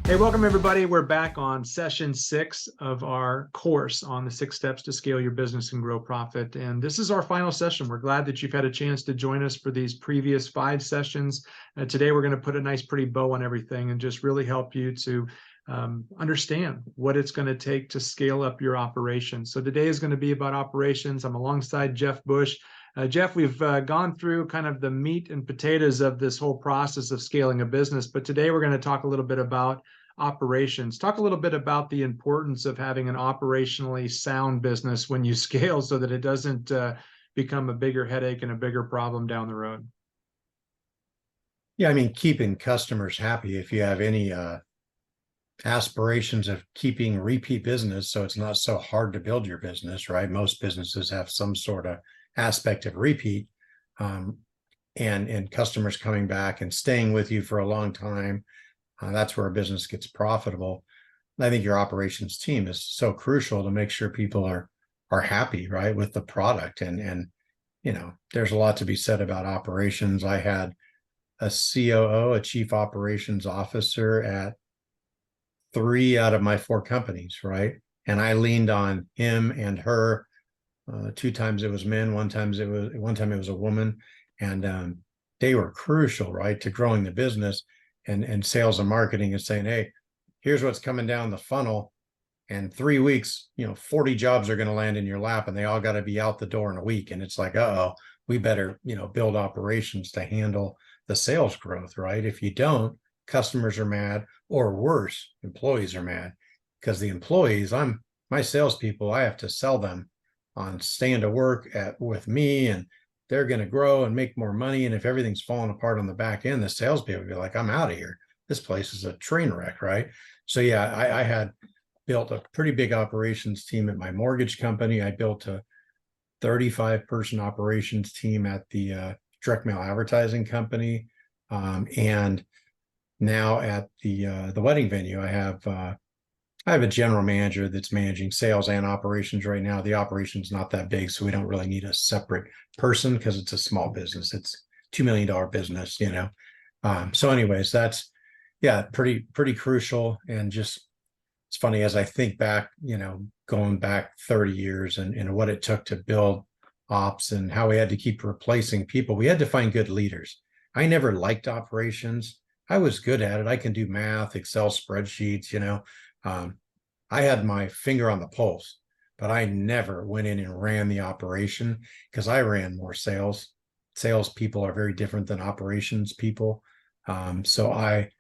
Hey, welcome everybody. We're back on session 6 of our course on the 6 steps to scale your business and grow profit. And this is our final session. We're glad that you've had a chance to join us for these previous 5 sessions. Today, we're going to put a nice pretty bow on everything and just really help you to understand what it's going to take to scale up your operations. So today is going to be about operations. I'm alongside Jeff Bush. Jeff, we've gone through kind of the meat and potatoes of this whole process of scaling a business, but today we're going to talk a little bit about operations. Talk a little bit about the importance of having an operationally sound business when you scale so that it doesn't become a bigger headache and a bigger problem down the road. Yeah, I mean, keeping customers happy. If you have any aspirations of keeping repeat business, so it's not so hard to build your business, right? Most businesses have some sort of aspect of repeat, and customers coming back and staying with you for a long time. That's where a business gets profitable. I think your operations team is so crucial to make sure people are happy, right, with the product. And there's a lot to be said about operations. I had a COO, a chief operations officer, at 3 out of my 4 companies, right? And I leaned on him and her. 2 times it was men, one time it was a woman, and they were crucial, right, to growing the business. And sales and marketing is saying, hey, here's what's coming down the funnel. And 3 weeks, 40 jobs are going to land in your lap, and they all got to be out the door in a week. And it's like, we better, build operations to handle the sales growth, right? If you don't, customers are mad, or worse, employees are mad, because the employees, my salespeople, I have to sell them on staying to work with me, and they're going to grow and make more money. And if everything's falling apart on the back end, the salespeople will be like, I'm out of here. This place is a train wreck, right? So yeah, I had built a pretty big operations team at my mortgage company. I built a 35-person operations team at the direct mail advertising company. And now at the wedding venue, I have a general manager that's managing sales and operations right now. The operation's not that big, so we don't really need a separate person because it's a small business. It's $2 million business, So anyways, that's, pretty crucial. And just, it's funny as I think back, going back 30 years and what it took to build ops and how we had to keep replacing people. We had to find good leaders. I never liked operations. I was good at it. I can do math, Excel spreadsheets, I had my finger on the pulse, but I never went in and ran the operation because I ran more sales. Sales people are very different than operations people. So I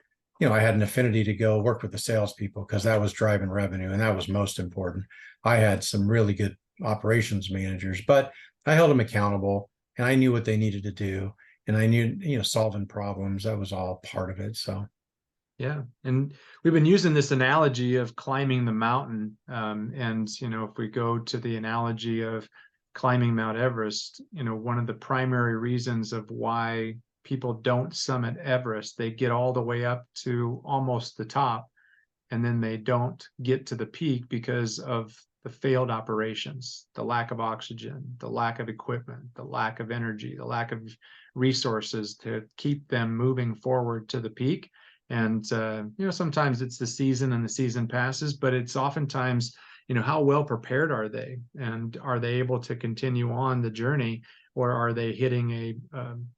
had an affinity to go work with the salespeople because that was driving revenue, and that was most important. I had some really good operations managers, but I held them accountable, and I knew what they needed to do, and I knew, solving problems. That was all part of it. So. Yeah. And we've been using this analogy of climbing the mountain. And, if we go to the analogy of climbing Mount Everest, one of the primary reasons of why people don't summit Everest, they get all the way up to almost the top, and then they don't get to the peak because of the failed operations, the lack of oxygen, the lack of equipment, the lack of energy, the lack of resources to keep them moving forward to the peak. And, sometimes it's the season and the season passes, but it's oftentimes, how well prepared are they? And are they able to continue on the journey? Or are they hitting a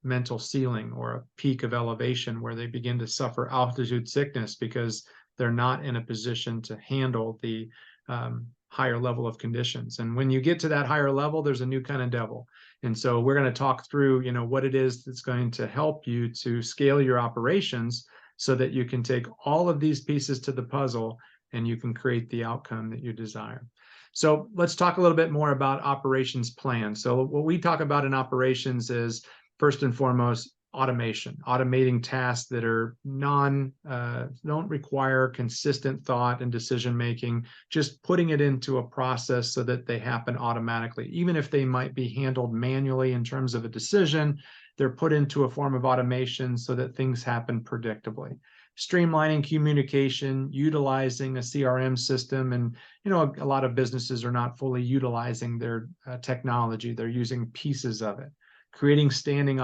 mental ceiling or a peak of elevation where they begin to suffer altitude sickness because they're not in a position to handle the higher level of conditions? And when you get to that higher level, there's a new kind of devil. And so we're going to talk through, what it is that's going to help you to scale your operations so that you can take all of these pieces to the puzzle and you can create the outcome that you desire. So let's talk a little bit more about operations plan. So what we talk about in operations is, first and foremost, automation, automating tasks that are don't require consistent thought and decision making, just putting it into a process so that they happen automatically. Even if they might be handled manually in terms of a decision, they're put into a form of automation so that things happen predictably. Streamlining communication, utilizing a CRM system. And, a lot of businesses are not fully utilizing their technology. They're using pieces of it. Creating standard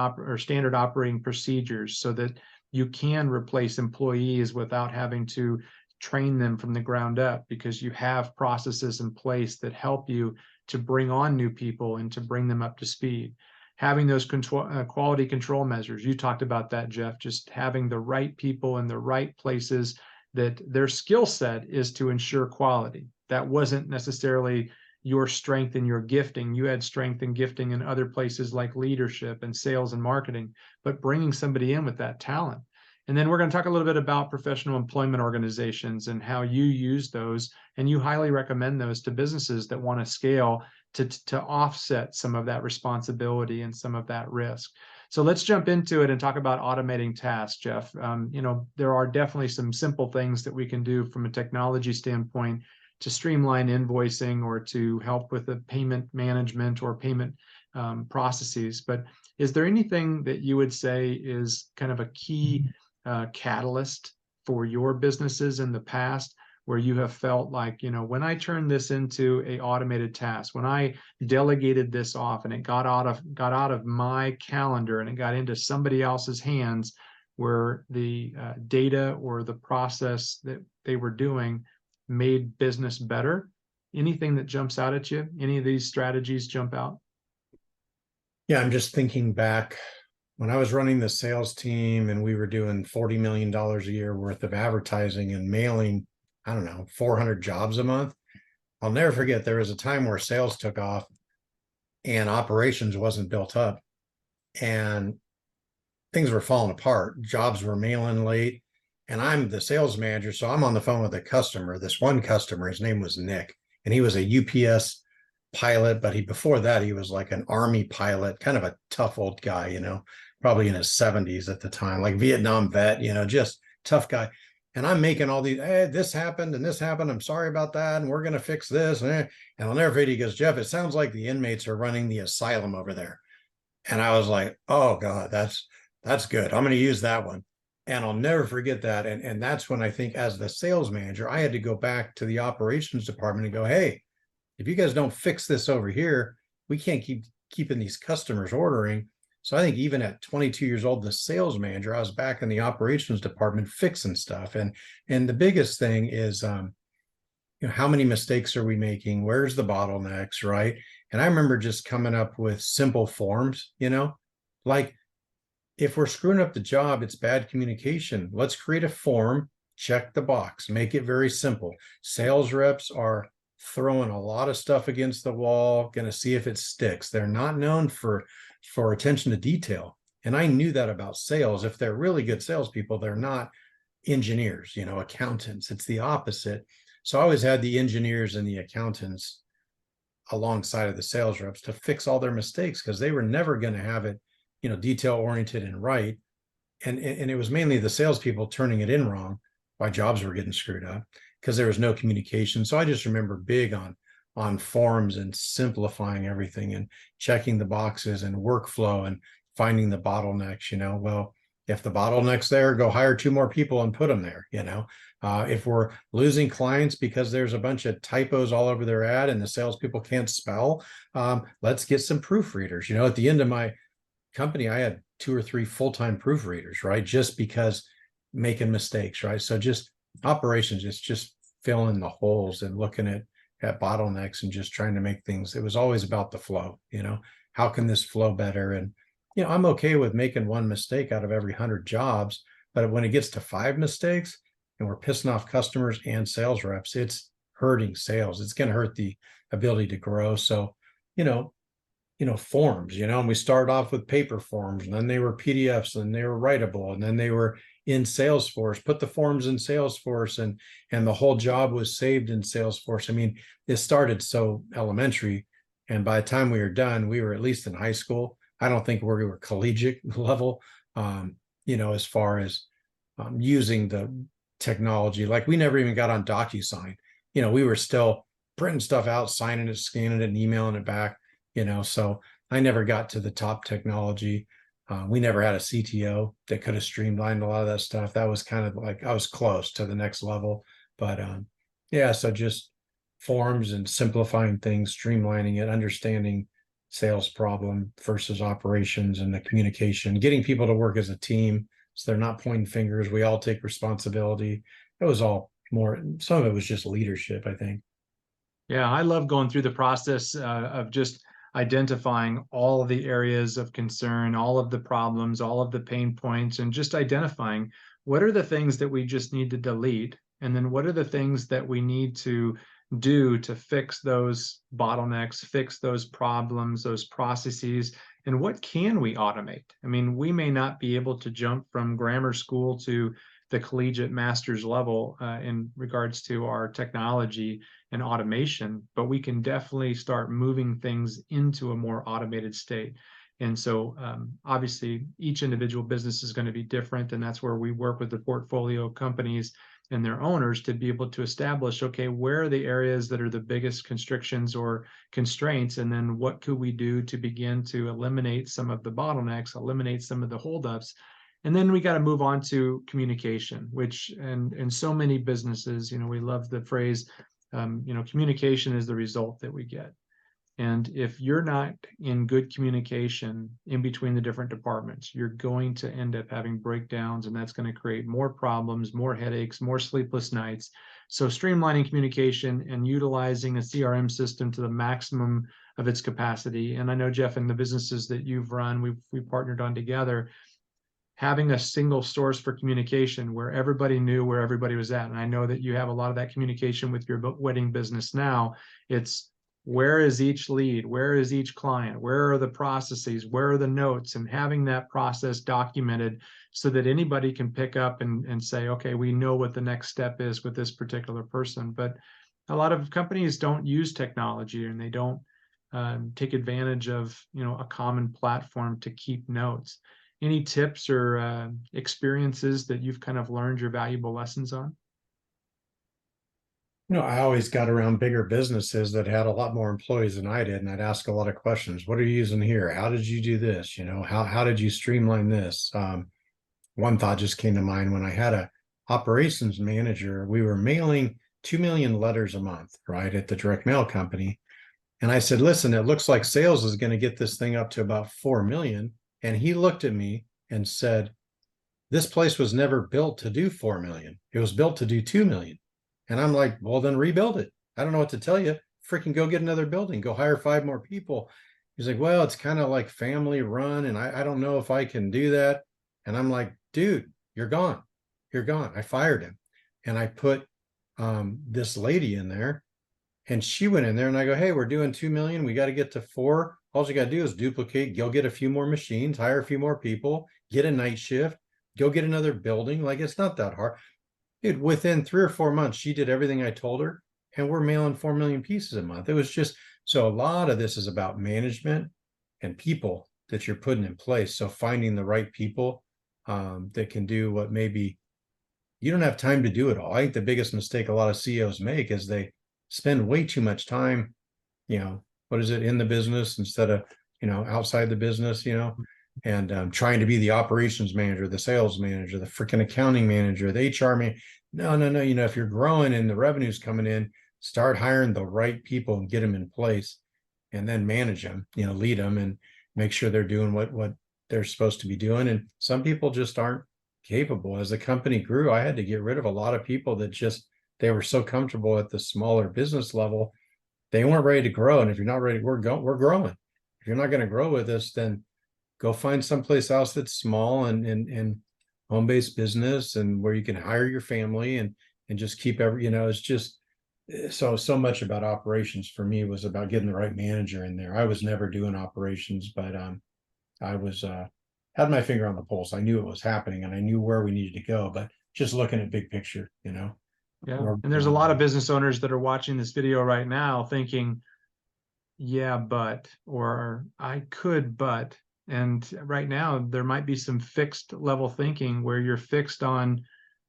operating procedures so that, you can replace employees without having to train them from the ground up, because you have processes in place that help you to bring on new people and to bring them up to speed. Having those quality control measures, you talked about that, Jeff, just having the right people in the right places, that their skill set is to ensure quality. That wasn't necessarily your strength and your gifting. You had strength and gifting in other places like leadership and sales and marketing, but bringing somebody in with that talent. And then we're going to talk a little bit about professional employment organizations and how you use those. And you highly recommend those to businesses that want to scale to offset some of that responsibility and some of that risk. So let's jump into it and talk about automating tasks, Jeff. There are definitely some simple things that we can do from a technology standpoint to streamline invoicing or to help with the payment management or payment processes. But is there anything that you would say is kind of a key catalyst for your businesses in the past, where you have felt like, when I turned this into a automated task, when I delegated this off and it got out of my calendar and it got into somebody else's hands, where the data or the process that they were doing made business better? Anything that jumps out at you? Any of these strategies jump out? Yeah, I'm just thinking back when I was running the sales team and we were doing $40 million a year worth of advertising and mailing, I don't know, 400 jobs a month. I'll never forget, there was a time where sales took off and operations wasn't built up and things were falling apart. Jobs were mailing late. And I'm the sales manager. So I'm on the phone with a customer, this one customer, his name was Nick, and he was a UPS pilot, but before that, he was like an Army pilot, kind of a tough old guy, probably in his 70s at the time, like Vietnam vet, just tough guy. And I'm making all these, hey, this happened and this happened. I'm sorry about that. And we're going to fix this. And I'll never forget, he goes, Jeff, it sounds like the inmates are running the asylum over there. And I was like, oh God, that's good. I'm going to use that one. And I'll never forget that. And that's when I think, as the sales manager, I had to go back to the operations department and go, hey, if you guys don't fix this over here, we can't keep keeping these customers ordering. So I think even at 22 years old, the sales manager, I was back in the operations department fixing stuff. And the biggest thing is, how many mistakes are we making? Where's the bottlenecks, right? And I remember just coming up with simple forms, like, if we're screwing up the job, it's bad communication. Let's create a form, check the box, make it very simple. Sales reps are throwing a lot of stuff against the wall, going to see if it sticks. They're not known for attention to detail. And I knew that about sales. If they're really good salespeople, they're not engineers, accountants. It's the opposite. So I always had the engineers and the accountants alongside of the sales reps to fix all their mistakes, because they were never going to have it detail oriented and right. And it was mainly the salespeople turning it in wrong, why jobs were getting screwed up, because there was no communication. So I just remember big on forms and simplifying everything and checking the boxes and workflow and finding the bottlenecks. Well, if the bottleneck's there, go hire 2 more people and put them there. If we're losing clients because there's a bunch of typos all over their ad and the salespeople can't spell, let's get some proofreaders. At the end of my company, I had 2 or 3 full-time proofreaders, right? Just because making mistakes, right? So just operations, it's just filling the holes and looking at bottlenecks and just trying to make things. It was always about the flow, how can this flow better? And, I'm okay with making 1 mistake out of every 100 jobs, but when it gets to 5 mistakes and we're pissing off customers and sales reps, it's hurting sales. It's going to hurt the ability to grow. So, forms, and we started off with paper forms, and then they were PDFs, and they were writable, and then they were in Salesforce. Put the forms in Salesforce, and the whole job was saved in Salesforce. I mean, it started so elementary, and by the time we were done, we were at least in high school. I don't think we were collegiate level, as far as using the technology. Like, we never even got on DocuSign. We were still printing stuff out, signing it, scanning it, and emailing it back. So I never got to the top technology. We never had a CTO that could have streamlined a lot of that stuff. That was kind of like, I was close to the next level, but yeah, so just forms and simplifying things, streamlining it, understanding sales problem versus operations and the communication, getting people to work as a team, So they're not pointing fingers. We all take responsibility. It was all more, some of it was just leadership, I think. Yeah, I love going through the process of just identifying all of the areas of concern, all of the problems, all of the pain points, and just identifying what are the things that we just need to delete, and then what are the things that we need to do to fix those bottlenecks, fix those problems, those processes, and what can we automate? I mean, we may not be able to jump from grammar school to the collegiate master's level in regards to our technology and automation, but we can definitely start moving things into a more automated state. And so, obviously, each individual business is going to be different, and that's where we work with the portfolio companies and their owners to be able to establish, okay, where are the areas that are the biggest constrictions or constraints, and then what could we do to begin to eliminate some of the bottlenecks, eliminate some of the holdups. And then we got to move on to communication, which and so many businesses, we love the phrase, communication is the result that we get. And if you're not in good communication in between the different departments, you're going to end up having breakdowns, and that's going to create more problems, more headaches, more sleepless nights. So streamlining communication and utilizing a CRM system to the maximum of its capacity. And I know, Jeff, in the businesses that you've run, we've partnered on together, having a single source for communication where everybody knew where everybody was at. And I know that you have a lot of that communication with your wedding business now. It's where is each lead? Where is each client? Where are the processes? Where are the notes? And having that process documented so that anybody can pick up and say, okay, we know what the next step is with this particular person. But a lot of companies don't use technology, and they don't take advantage of, a common platform to keep notes. Any tips or experiences that you've kind of learned your valuable lessons on? I always got around bigger businesses that had a lot more employees than I did, and I'd ask a lot of questions. What are you using here? How did you do this? How did you streamline this? One thought just came to mind when I had a operations manager. We were mailing 2 million letters a month, right, at the direct mail company. And I said, listen, it looks like sales is going to get this thing up to about 4 million. And he looked at me and said, this place was never built to do 4 million. It was built to do 2 million. And I'm like, well, then rebuild it. I don't know what to tell you. Freaking go get another building, go hire 5 more people. He's like, well, it's kind of like family run, and I don't know if I can do that. And I'm like, dude, you're gone. You're gone. I fired him. And I put this lady in there, and she went in there, and I go, hey, we're doing 2 million. We got to get to 4. All you got to do is duplicate, go get a few more machines, hire a few more people, get a night shift, go get another building. Like, it's not that hard. Dude, within 3 or 4 months, she did everything I told her, and we're mailing 4 million pieces a month. It was just, so a lot of this is about management and people that you're putting in place. So finding the right people that can do what maybe you don't have time to do it all. I think the biggest mistake a lot of CEOs make is they spend way too much time, what is it, in the business instead of, outside the business, and trying to be the operations manager, the sales manager, the freaking accounting manager, the HR man. No. If you're growing and the revenue's coming in, start hiring the right people and get them in place, and then manage them, lead them and make sure they're doing what they're supposed to be doing. And some people just aren't capable. As the company grew, I had to get rid of a lot of people that just, they were so comfortable at the smaller business level. They weren't ready to grow. And if you're not ready, we're growing. If you're not going to grow with us, then go find someplace else that's small and home-based business, and where you can hire your family and just keep it's just so much about operations for me was about getting the right manager in there. I was never doing operations, but I was had my finger on the pulse. I knew it was happening, and I knew where we needed to go, but just looking at big picture, Yeah. And there's a lot of business owners that are watching this video right now thinking, yeah, but, or I could, but. And right now, there might be some fixed level thinking where you're fixed on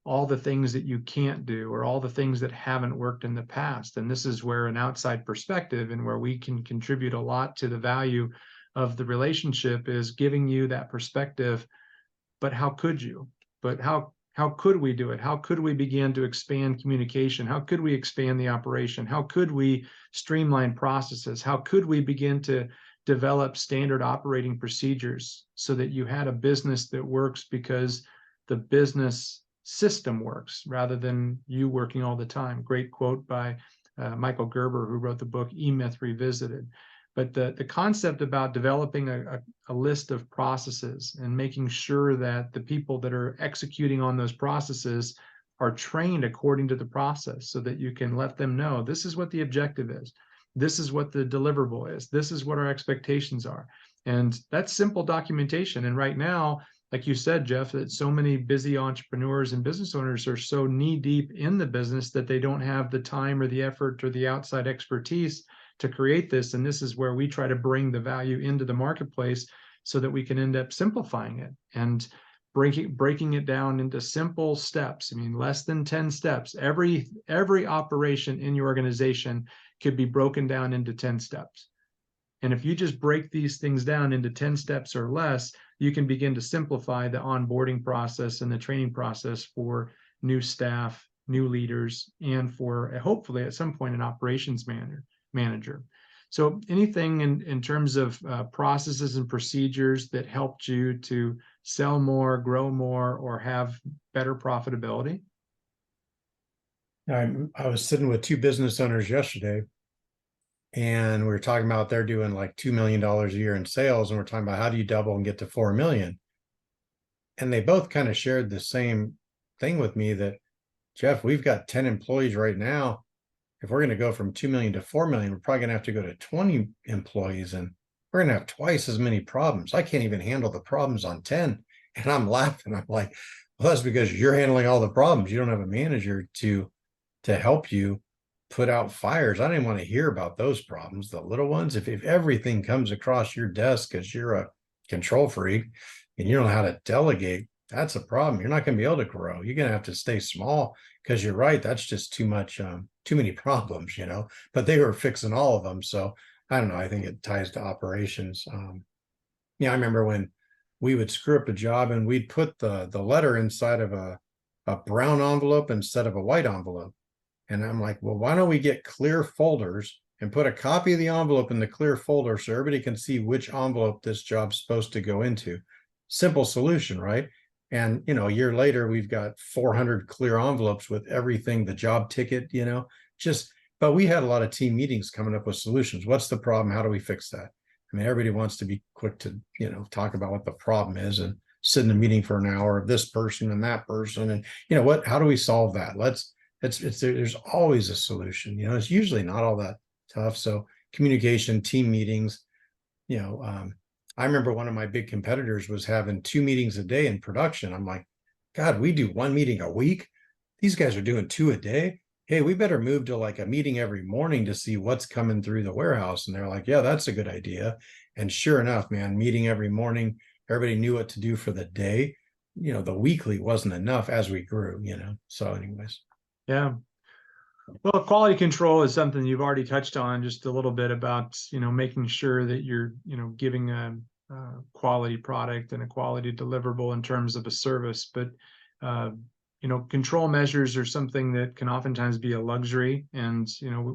all the things that you can't do or all the things that haven't worked in the past. And this is where an outside perspective and where we can contribute a lot to the value of the relationship is giving you that perspective. But how could you? But how could we do it? How could we begin to expand communication? How could we expand the operation? How could we streamline processes? How could we begin to develop standard operating procedures so that you had a business that works because the business system works rather than you working all the time. Great quote by Michael Gerber, who wrote the book E-Myth Revisited. But the concept about developing a list of processes and making sure that the people that are executing on those processes are trained according to the process, so that you can let them know this is what the objective is, this is what the deliverable is, this is what our expectations are. And that's simple documentation. And right now, like you said, Jeff, that so many busy entrepreneurs and business owners are so knee deep in the business that they don't have the time or the effort or the outside expertise to create this. And this is where we try to bring the value into the marketplace so that we can end up simplifying it and breaking it down into simple steps. I mean, less than 10 steps. Every operation in your organization could be broken down into 10 steps. And if you just break these things down into 10 steps or less, you can begin to simplify the onboarding process and the training process for new staff, new leaders, and for hopefully at some point an operations manager. So anything in terms of processes and procedures that helped you to sell more, grow more, or have better profitability? I was sitting with two business owners yesterday, and we were talking about they're doing like $2 million a year in sales, and we're talking about how do you double and get to 4 million. And they both kind of shared the same thing with me that, Jeff, we've got 10 employees right now. If we're going to go from 2 million to 4 million, we're probably going to have to go to 20 employees, and we're going to have twice as many problems. I can't even handle the problems on 10. And I'm laughing. I'm like, well, that's because you're handling all the problems. You don't have a manager to help you put out fires. I didn't want to hear about those problems, the little ones. If everything comes across your desk because you're a control freak and you don't know how to delegate, that's a problem. You're not going to be able to grow. You're going to have to stay small, because you're right. That's just too much, too many problems, but they were fixing all of them. So I don't know. I think it ties to operations. I remember when we would screw up a job and we'd put the letter inside of a brown envelope instead of a white envelope. And I'm like, well, why don't we get clear folders and put a copy of the envelope in the clear folder so everybody can see which envelope this job's supposed to go into? Simple solution, right? And, a year later, we've got 400 clear envelopes with everything, the job ticket, but we had a lot of team meetings coming up with solutions. What's the problem? How do we fix that? I mean, everybody wants to be quick to, talk about what the problem is and sit in a meeting for an hour of this person and that person. And how do we solve that? There's always a solution. It's usually not all that tough. So communication, team meetings, I remember one of my big competitors was having 2 meetings a day in production. I'm like, God, we do 1 meeting a week. These guys are doing 2 a day. Hey, we better move to like a meeting every morning to see what's coming through the warehouse. And they're like, yeah, that's a good idea. And sure enough, man, meeting every morning, everybody knew what to do for the day. The weekly wasn't enough as we grew, So anyways. Yeah. Well, quality control is something you've already touched on just a little bit about, making sure that you're, giving a quality product and a quality deliverable in terms of a service. But, control measures are something that can oftentimes be a luxury. And,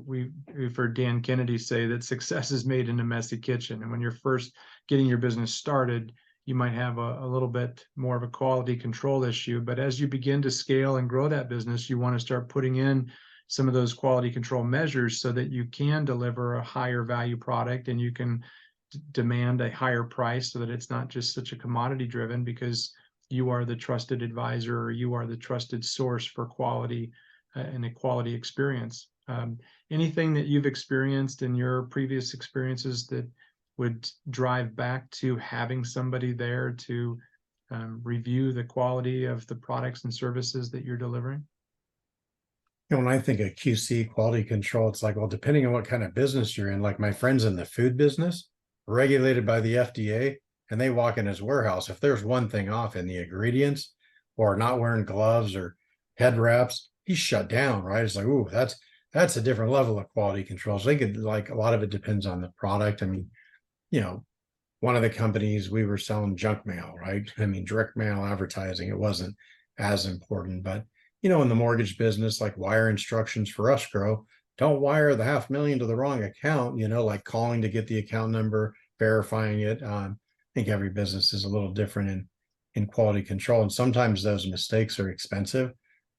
we've heard Dan Kennedy say that success is made in a messy kitchen. And when you're first getting your business started, you might have a little bit more of a quality control issue. But as you begin to scale and grow that business, you want to start putting in some of those quality control measures so that you can deliver a higher value product and you can demand a higher price, so that it's not just such a commodity driven, because you are the trusted advisor or you are the trusted source for quality and a quality experience. Anything that you've experienced in your previous experiences that would drive back to having somebody there to review the quality of the products and services that you're delivering? When I think of QC, quality control, it's like, well, depending on what kind of business you're in, like my friends in the food business, regulated by the FDA, and they walk in his warehouse. If there's one thing off in the ingredients or not wearing gloves or head wraps, he's shut down, right? It's like, ooh, that's a different level of quality control. So they could, like, a lot of it depends on the product. I mean, one of the companies, we were selling junk mail, right? I mean, direct mail advertising, it wasn't as important, but in the mortgage business, like wire instructions for escrow, don't wire the $500,000 to the wrong account, like calling to get the account number, verifying it. I think every business is a little different in quality control. And sometimes those mistakes are expensive,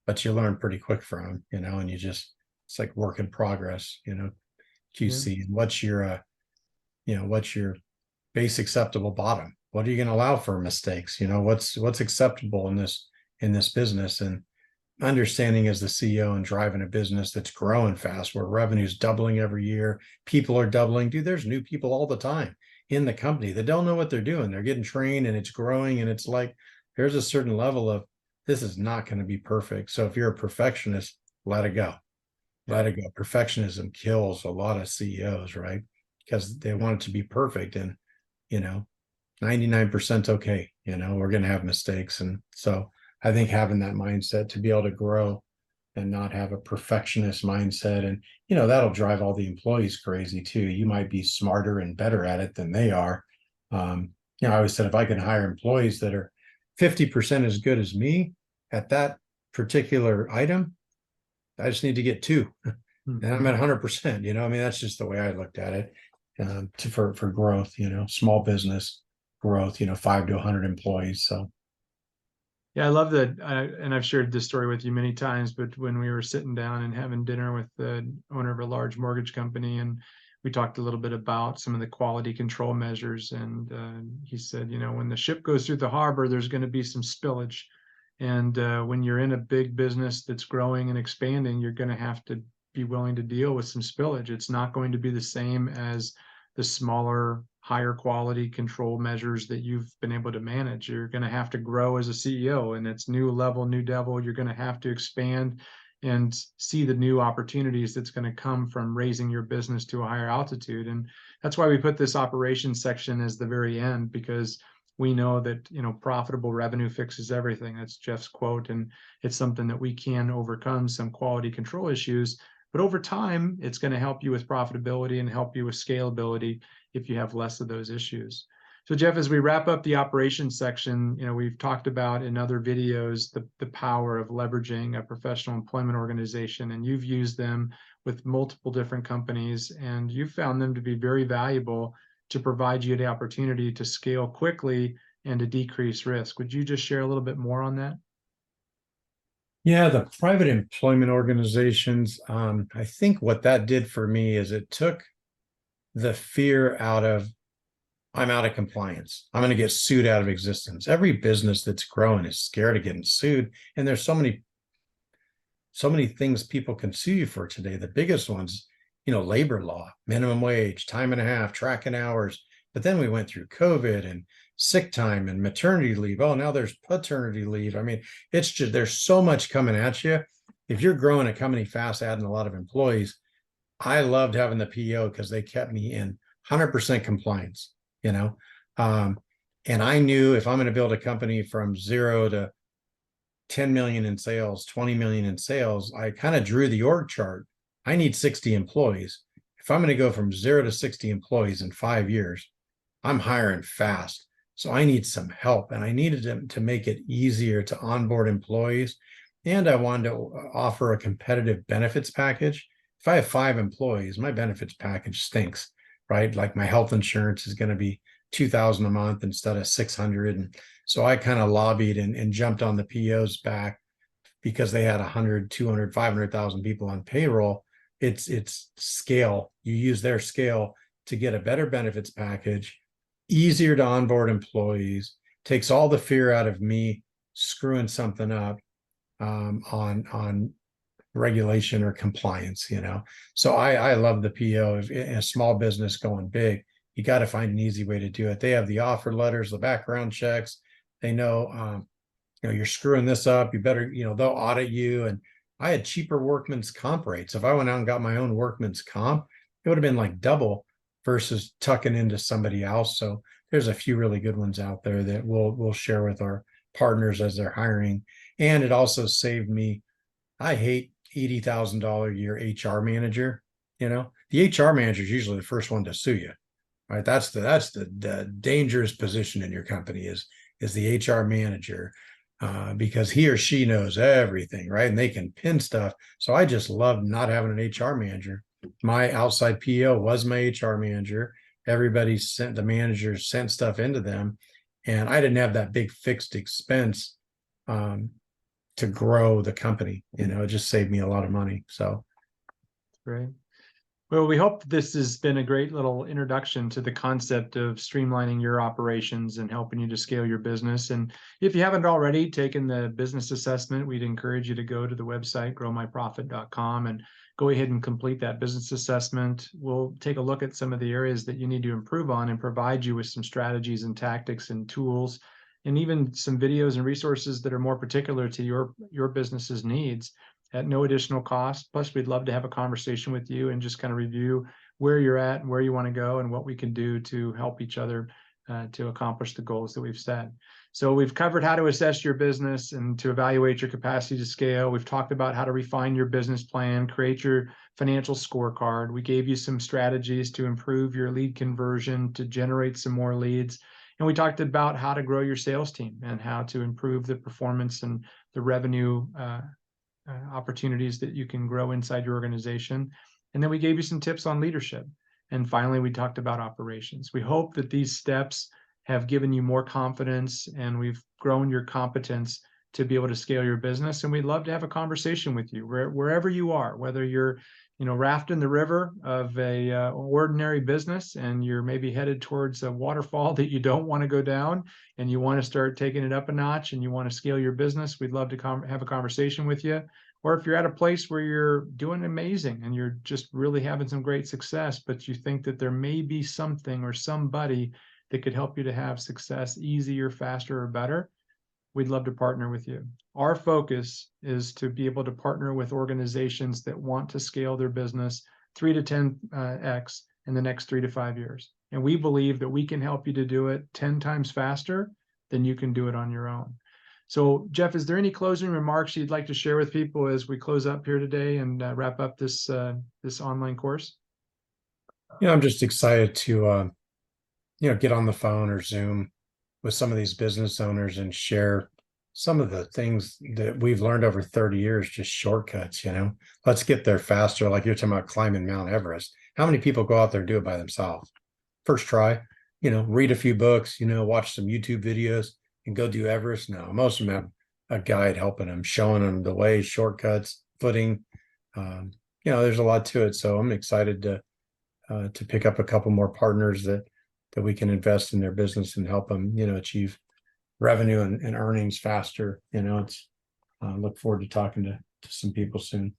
but you learn pretty quick from them, and it's like work in progress, Yeah. QC. And what's your base acceptable bottom? What are you going to allow for mistakes? What's acceptable in this business? And understanding as the CEO and driving a business that's growing fast, where revenue's doubling every year, people are doubling. Dude, there's new people all the time in the company that don't know what they're doing. They're getting trained and it's growing. And it's like, there's a certain level of, this is not going to be perfect. So if you're a perfectionist, let it go. Let it go. Perfectionism kills a lot of CEOs, right? Because they want it to be perfect. And, you know, 99% okay. We're going to have mistakes. And so I think having that mindset to be able to grow and not have a perfectionist mindset, and, that'll drive all the employees crazy too. You might be smarter and better at it than they are. I always said, if I can hire employees that are 50% as good as me at that particular item, I just need to get two, and I'm at 100%. That's just the way I looked at it. For growth, small business growth, 5 to 100 employees. So Yeah, I love that. And I've shared this story with you many times, but when we were sitting down and having dinner with the owner of a large mortgage company, and we talked a little bit about some of the quality control measures. And he said, when the ship goes through the harbor, there's going to be some spillage. And when you're in a big business that's growing and expanding, you're going to have to be willing to deal with some spillage. It's not going to be the same as the smaller, higher quality control measures that you've been able to manage. You're going to have to grow as a CEO, and it's new level, new devil. You're going to have to expand and see the new opportunities that's going to come from raising your business to a higher altitude. And that's why we put this operations section as the very end, because we know that profitable revenue fixes everything. That's Jeff's quote, and it's something that we can overcome some quality control issues. But over time, it's going to help you with profitability and help you with scalability if you have less of those issues. So Jeff, as we wrap up the operations section, we've talked about in other videos the power of leveraging a professional employment organization, and you've used them with multiple different companies, and you've found them to be very valuable to provide you the opportunity to scale quickly and to decrease risk. Would you just share a little bit more on that? yeah, the private employment organizations, I think what that did for me is it took the fear out of, I'm out of compliance, I'm going to get sued out of existence. Every business that's growing is scared of getting sued, and there's so many things people can sue you for today. The biggest ones, labor law, minimum wage, time and a half, tracking hours. But then we went through COVID and sick time and maternity leave. Oh, now there's paternity leave. I mean, it's just, there's so much coming at you. If you're growing a company fast, adding a lot of employees, I loved having the PO because they kept me in 100% compliance, and I knew if I'm going to build a company from 0 to 10 million in sales, 20 million in sales, I kind of drew the org chart. I need 60 employees. If I'm going to go from 0 to 60 employees in 5 years, I'm hiring fast. So I need some help, and I needed to make it easier to onboard employees. And I wanted to offer a competitive benefits package. If I have 5 employees, my benefits package stinks, right? Like my health insurance is going to be $2,000 a month instead of $600. And so I kind of lobbied and jumped on the PO's back because they had 100, 200, 500,000 people on payroll. It's scale. You use their scale to get a better benefits package, easier to onboard employees, takes all the fear out of me screwing something up on regulation or compliance. So I love the PO. If in a small business going big, you got to find an easy way to do it. They have the offer letters, the background checks. They know, you're screwing this up. You better, they'll audit you. And I had cheaper workman's comp rates. If I went out and got my own workman's comp, it would have been like double versus tucking into somebody else. So there's a few really good ones out there that we'll share with our partners as they're hiring. And it also saved me. I hate $80,000 a year HR manager. The HR manager is usually the first one to sue you, right? That's the dangerous position in your company is the HR manager, because he or she knows everything, right? And they can pin stuff. So I just love not having an HR manager. My outside PO was my HR manager. Everybody the managers sent stuff into them. and I didn't have that big fixed expense to grow the company. It just saved me a lot of money. So Great. Well, we hope this has been a great little introduction to the concept of streamlining your operations and helping you to scale your business. And if you haven't already taken the business assessment, we'd encourage you to go to the website, growmyprofit.com, and go ahead and complete that business assessment. We'll take a look at some of the areas that you need to improve on and provide you with some strategies and tactics and tools, and even some videos and resources that are more particular to your business's needs at no additional cost. Plus, we'd love to have a conversation with you and just kind of review where you're at and where you want to go and what we can do to help each other to accomplish the goals that we've set. So we've covered how to assess your business and to evaluate your capacity to scale. We've talked about how to refine your business plan, create your financial scorecard. We gave you some strategies to improve your lead conversion, to generate some more leads. And we talked about how to grow your sales team and how to improve the performance and the revenue opportunities that you can grow inside your organization. And then we gave you some tips on leadership. And finally, we talked about operations. We hope that these steps have given you more confidence and we've grown your competence to be able to scale your business. And we'd love to have a conversation with you wherever you are, whether you're rafting the river of a ordinary business and you're maybe headed towards a waterfall that you don't want to go down and you want to start taking it up a notch and you want to scale your business. We'd love to have a conversation with you. Or if you're at a place where you're doing amazing and you're just really having some great success, but you think that there may be something or somebody that could help you to have success easier, faster, or better, we'd love to partner with you. Our focus is to be able to partner with organizations that want to scale their business 3 to 10x in the next 3 to 5 years. And we believe that we can help you to do it 10 times faster than you can do it on your own. So, Jeff, is there any closing remarks you'd like to share with people as we close up here today and wrap up this online course? I'm just excited to get on the phone or Zoom with some of these business owners and share some of the things that we've learned over 30 years, just shortcuts. Let's get there faster. Like you're talking about climbing Mount Everest. How many people go out there and do it by themselves? First try, read a few books, watch some YouTube videos and go do Everest. No, most of them have a guide helping them, showing them the way, shortcuts, footing. There's a lot to it. So I'm excited to pick up a couple more partners that we can invest in their business and help them, achieve revenue and earnings faster. Look forward to talking to some people soon.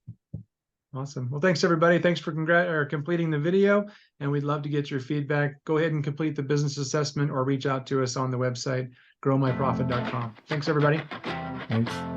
Awesome. Well, thanks everybody. Thanks for completing the video, and we'd love to get your feedback. Go ahead and complete the business assessment or reach out to us on the website, growmyprofit.com. Thanks everybody. Thanks.